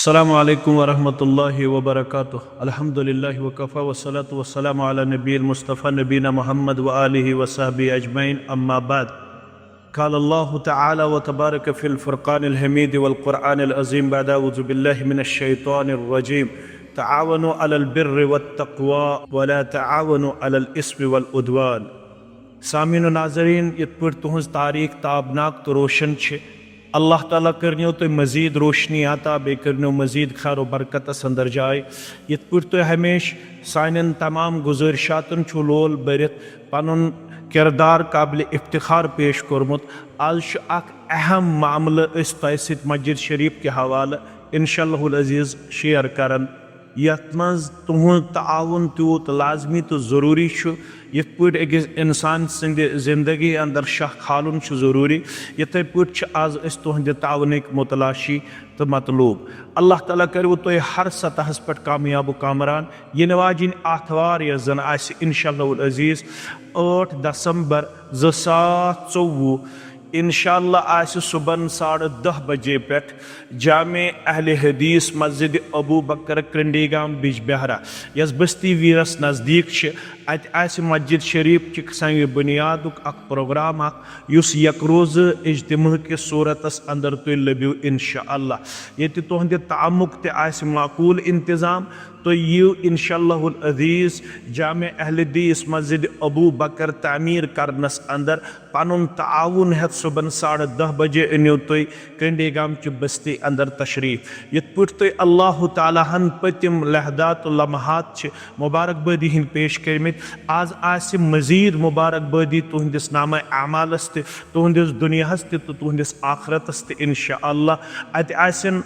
अस्सलामु अलैकुम वरहमतुल्लाहि वबरकातुह। अल्हम्दुलिल्लाहि वकफ़ा वस्सलातु वस्सलामु अला नबील मुस्तफ़ा नबीना मुहम्मद व आलिहि व सहबिहि अजमईन अम्मा बाद। क़ाल अल्लाहु तआला व तबारक फ़िल फ़ुरक़ानिल हमीद वल क़ुरआनिल अज़ीम बाद अऊज़ु बिल्लाहि मिनश शैतानिर रजीम। तआवनु अलल बिर्रि वत तक़वा व ला तआवनु अलल इस्मि वल उद्वान। सामीन व नाज़रीन, यत पर तुहंज़ तारीख ताबनाक तो रोशन छे। अल्लाह ताला करनो तो मज़ीद रोशनी आता, बे करनो मज़ीद खैर व बरकत अंदर जाए। यत पर तो हमेश सानन तमाम गुज़ारिशातन छु लोल बरित पनुन किरदार काबिल इफ्तिखार पेश कोरमुत। आज अख अहम मामला इस तयसित मस्जिद शरीफ के हवाले इंशाअल्लाहुल अज़ीज़ शेयर करन। यत मज तुहंद ताउन तूत लाजमी तो ज़रूरी छु। यथ पे अकिस इंसान सिंद जिंदगी अंदर शाह खालुन छु ज़रूरी, यथे पे आज अस तुहंद ताउनिक मुतलाशी तो मतलूब। अल्लाह ताला करो तो हर सतहस पे कामयाब कामरान। यह वाजिन आथवार यस जन आसि इंशाअल्लाहुल अज़ीज़ 8 दिसंबर 2024 इंशाअल्लाह आसि सुबह 10:30 बजे पे जामे अहले हदीस मस्जिद अबू बकर कंडीगाम बिजबहरा यस बस्ती वीरस नज़दीक अत आसि मस्जिद शरीफ कि संग बुनियादुक अख प्रोग्राम युस यक रोज़ इज्तिमा के सूरतस अंदर तुम लबियो इंशाअल्लाह। ये तुहंद तामुक ते आसि माकूल इंतज़ाम तो यू इंशाअल्लाहुल अज़ीज़ जामे अहले हदीस मस्जिद अबू बकर तामीर करनस अंदर पनुन ताउन हेत सुबह 10:30 बजे अनियो तुम कंडीगाम च बस्ती अंदर तशरीफ। यत पे तुम अल्लाह ताला हन पतिम लहदात लम्हात मुबारकबादी हिंद पेश करमित। आज आसि मज़ीद मुबारकबादी तुहंदिस नाम अमालस ते तुहंदिस दुनियाहस ते तो तुहंदिस आखरतस ते इंशाअल्लाह। अत आसिन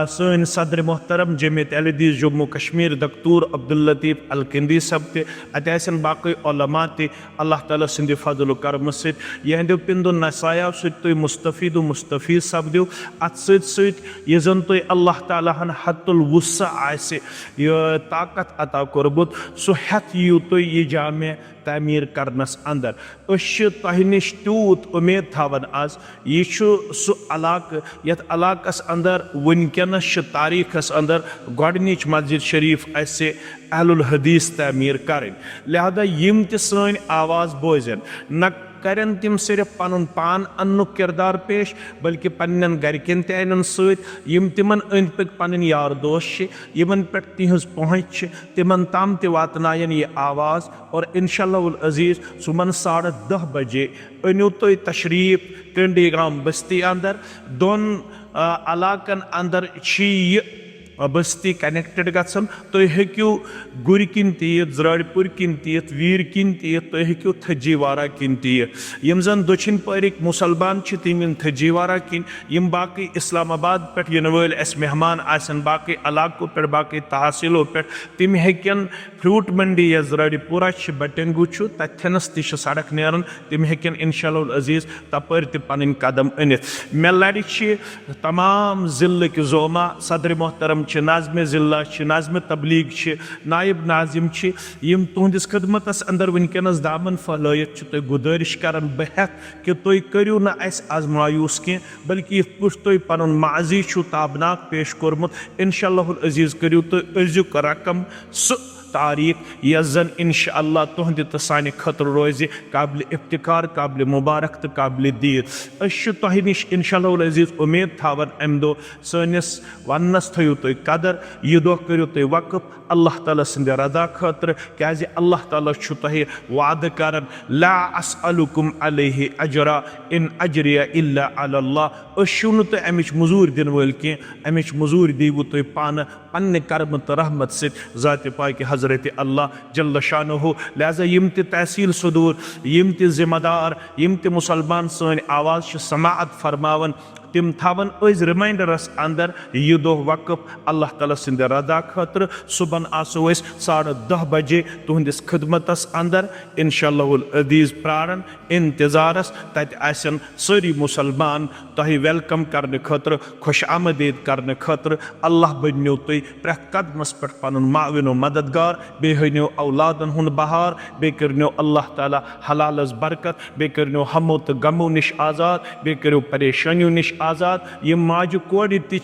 सन सदर मोहतरम जमीयत अहले हदीस जम्मू कश्मीर दक्तूर अब्दुल लतीफ़ अल किंदी सब ते अत आसिन बाकी उलमा ते अल्लाह ताला सिंध फजल करम सत यहंदो पिंदो नसाया सत तुम मुस्तफ़ीद मुस्तफ़ीद सपदो। अत सत यह जन तुम अल्लाह ताला हन हतुल वुस्सा आसे यह ताकत अता कोरबुत सो हेत यू तुम यह जामे तामीर करनस अंदर। तह नश तूत उम्मीद थावन आज यह सह इलाक यथ इलाकस अंदर वनकनस तारीखस अंदर गोडनिच मस्जिद शरीफ असे अहलुल हदीस तामीर करें। लिहाजा यम ते सन आवाज़ बोजन न करन तिम सिर्फ पनुन पान अन्नुक किरदार पेश बल्कि पन्न गरकन तन सम तिमन अंद पक पन यार दोस यमन पे तिहज पहुँच तिमन ताम ते वातनायन ये आवाज़। और इंशाअल्लाहुल अज़ीज़ सुबह 10:30 बजे अनियो तुम तशरीफ कंडीगाम बस्ती अंदर दोन इलाकन अंदर बस्ती कनेक्टेड गसन। तुम हेक्यू गुर किन तीत जराड़पुर किन तीत वीर किन तीत तुम हेक्यू थजीवारा किन तीत यम जन दक्षिण परिक मुसलमान तिम थजीवारा किन यम बाकी इस्लामाबाद पे इन वल अस मेहमान आसन बाकी इलाकों पे बाकी तहसीलों पे तिम हेकन फ्रूट मंडी या जराड़पुरा बटेंगू तथनस तह सड़क नेरन तिम हेकन इंशाअल्लाहुल अज़ीज़ तपर ते पन कदम अनित। मे लड़ तमाम ज़िले के जोमा सदर मोहतरम नाज़िम ज़िला नाज़िम तबलीग नायब नाजिम यम तुहंदिस खदमतस अंदर वनकनस दामन फहलत तुम गुजारिश कर बह कि तुम करो न आज मायूस कह बल्कि यथ पे तुम पन माजी ताबनाक पेश कोरमुत इंशाअल्लाहुल अज़ीज़ करो तुम अजुक रकम सह तारीख यस जन इंशाअल्लाह तुहंद तो सानि खतर रोज़ काबिल इफ्तिकार काबिल मुबारक तो काबिल दीद। तह नश इंशाअल्लाहुल अज़ीज़ उम्मीद थावन अम दो सनिस वनस थो तुम कदर यह दो करो तुम वक़्फ अल्लाह ताला सिंद रदा खतर क्या अल्लाह ताला तह वाद कर ला अस्अलुकुम अलैहि अजरा इन अजरिया इल्ला अल्लाह। नो तुम अमिच मजूर दिन वल कह अमिच मजूर दीवु तुम पान पन्ने कर्म तो रहमत ज़ात पाक हज़रत अल्लाह जल्ल शानहु। लिहाजा यम ते तहसील सदूर यम ते ज़िम्मेदार यम ते मुसलमान सन आवाज़ समाअत फरमावन तिम थावन अज रिमाइंडरस अंदर यह दो वक़्फ अल्लाह ताला सिंद रदा खतर सुबह आसो 10:30 बजे तुहंदिस खदमतस अंदर इंशाअल्लाहुल अज़ीज़ प्रारन इंतज़ारस तत आसन सारी मुसलमान तह वेलकम करने खतर खुश आमदीद करने खतर अल्लाह बनो तुम प्रथ कदमस पे पन माविनो मददगार बे हनो औलादन हुन बहार बे करनो अल्लाह ताला हलालस बरकत बे करनो हमो तो गमो निश आज़ाद बे करो परेशानियों निश आज़ाद ये माजु कोर ति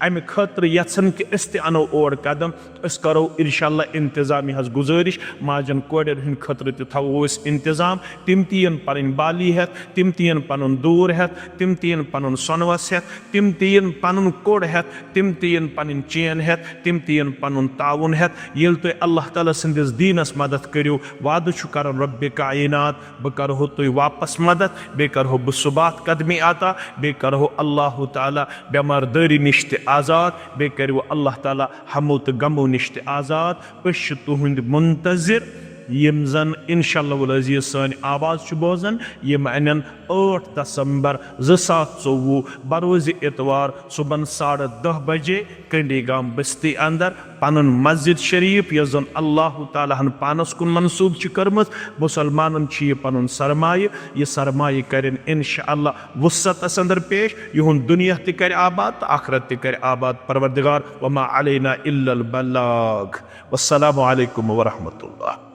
अमि खतर यन कि अस अनो और कदम अस करो इंशाअल्लाह इंतजामी हज गुजारिश माजन कोरन हंद खतर थवो इंतजाम तिम तीन पन बाली हेत तिम तीन पन दूर हेत तिम तीन पन सोनवस हेत तिम तीन पन कोड़ हेत तिम तीन पन चेन हेत तिम तीन पन ताउन हेत ये तुम अल्लाह ताला संदिस दीनस मदद करो वाद कर रब्बे कायनात बह करो तुम वापस मदद बे करो बह सुबात कदमी आता बे करो अल्लाह ताला बेमारदारी निश आज़ाद बे करो अल्लाह ताला हमो तो गमो निश आज़ाद अस तुहंद मुंतजिर यम जन इंशाअल्लाह अज़ीज़ सान आवाज़ बोजान यम अन 8 दिसंबर 2024 बरोज़ इतवार सुबह 10:30 बजे कंडीगाम बस्ती अंदर पन मस्जिद शरीफ यस जन अल्लाह ताला हन पानस कुन मनसूब कर्म मुसलमान पन सरमाय यह सरमाय करें इंशाअल्लाह वुसअतस अंदर पेश युन दुनिया त कर आबाद आखरत त कर आबाद परवरदिगार वमा अलैना इल्लल बलाग वस्सलामु अलैकुम व रहमतुल्लाह।